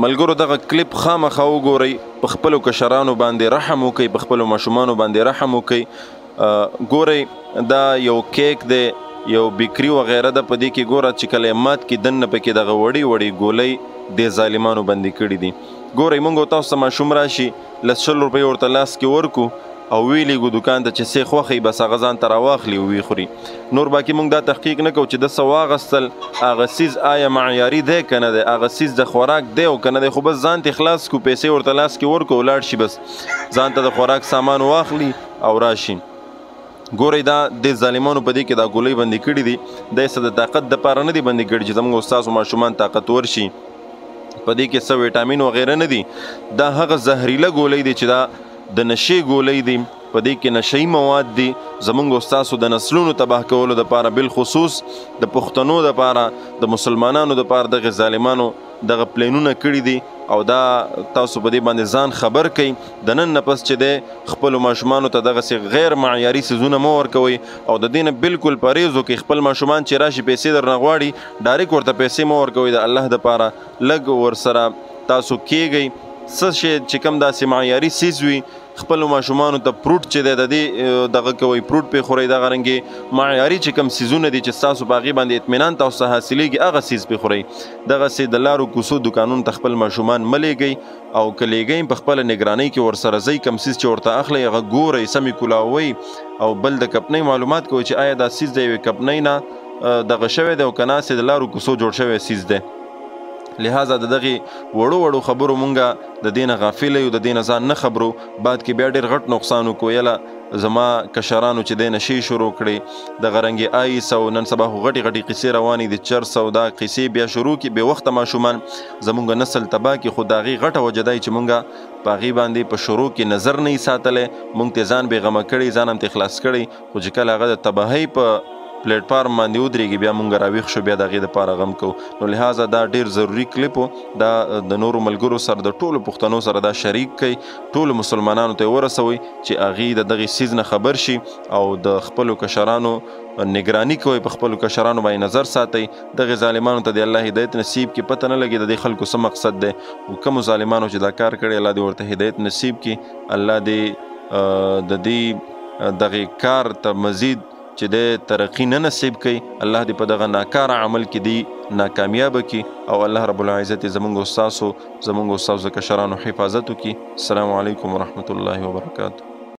ملګرو دغه کلیپ خامخا وګورئ، په خپلو کشرانو باندې رحم وکئ، په خپلو ماشومانو باندې رحم وکئ. ګورئ دا یو کیک دی، یو بیکري وغیره ده، په دې کې ګوره چې کله یې مات کړي دننه پکې دغه وړې وړې ګولۍ دې ظالمانو بندي کړي دي. ګورئ موږ او تاسو ته ماشوم راشي 100 روپۍ ورته لاس کې ورکو او ویلیږو دوکان ته چې څه خوښوي بس هغه ځان ته راواخلي او ویې خوري. نور باقي موږ دا تحقیق نه کوو چې ده څه واغستل، هغه څیز آیا معیاري دی که نه دی، هغه څیز د خوراک دی او که نه دی، خو بس ځان ته خلاص کړو، پیسې ورته لاس کې ورکړو ولاړ شي، بس ځان ته د خوراک سامان واخلي او راشي. ګورئ دا د ظالمانو په دې کې دا ګولۍ بندي کړي دي، دا یې څه د طاقت دپاره نه دي بندي کړي چې زموږ ستاسو ماشومان طاقتور شي. په دې کې څه ویټامین وغیره نه دي، دا هغه زهریله ګولۍ دي چې دا د نشې ګولۍ دي، په دې کې نشهیي مواد دي زموږ او ستاسو د نسلونو تباه کولو دپاره، بالخصوص د پښتنو دپاره، د مسلمانانو دپاره دغې ظالمانو دغه پلینونه کړي دي او دا تاسو په دې باندې ځان خبر کړئ. د نن نه پس چې دی خپلو ماشومانو ته دغسې غیر معیاري څیزونه مه ورکوئ او د دې نه بالکل پرهیز وکړئ. خپل ماشومان چې راشي پیسې درنه غواړي ډایرکټ ورته پیسې مه ورکوئ، د الله دپاره لږ ورسره تاسو کیږئ. څه شی چې کوم داسې معیاري څیز وي خپلو ماشومانو ته فروټ چې دی د دې دغه کوئ، فروټ پې خورئ، دغه رنګې معیاري چې کوم څیزونه دي چې ستاسو په هغې باندې اطمینان تاسو ته حاصلېږي هغه څیز پې خورئ. دغسې د لارو کوڅو دوکانونو ته خپل ماشومان مه لیږئ او که لیږئ په خپله نګرانۍ کې ورسره ځئ، کوم څیز چې ورته اخلئ هغه ګورئ، سمې کولاوئ او بل د کپنۍ معلومات کوئ چې آیا دا څیز د یوې کپنۍ نه دغه شوی دی او که نه د لارو کوڅو جوړ شوی څیز دی. لہذا د دغې وړو خبرو مونږه د دې نه غافله یو، د دې نه ځان نه خبرو، بعد کې بیا ډېر غټ نقصان وکړو. یله زما کشرانو چې دی نشې شروع کړې، دغه رنګې آیس او نن سبا خو غټې قیسې روانې دي، چرس او دا قیسې بیا شروع کړي، بې وخته ماشومان زمونږ نسل تباه کړي. خو د هغې غټه وجه دا چې مونږ په هغې باندې په شروع کې نظر نه یې ساتلی، مونږ ته ځان بېغمه کړی، ځان هم ته خلاص کړی، خو چې کله هغه د تباهۍ په پلیټ فارم باندې ودرېږي بیا مونږ راویښ شو، بیا د هغې دپاره غم کوو. نو لہذا دا ډېر ضروري کلیپ و، دا د نورو ملګرو سره د ټولو پښتنو سره دا شریک کړئ، ټولو مسلمانانو ته یې ورسوئ چې هغې د دغې څیز نه خبر شي او د خپلو کشرانو نگرانی کوئ، په خپلو کشرانو باندې نظر ساتئ. دغې ظالمانو ته د الله هدایت نصیب کړي، پته نه لګي د دې خلکو څه مقصد دی. کومو ظالمانو چې دا کار کړی الله دې ورته هدایت نصیب کړي، الله دې د دې دغې کار ته مزید چې د ترقی نه نصیب کوي، الله دې په دغه ناکاره عمل کې دی ناکامیابه کړي او الله رب العزت زموږ او ستاسو د کشرانو حفاظت وکړي. السلام علیکم ورحمة الله وبرکاته.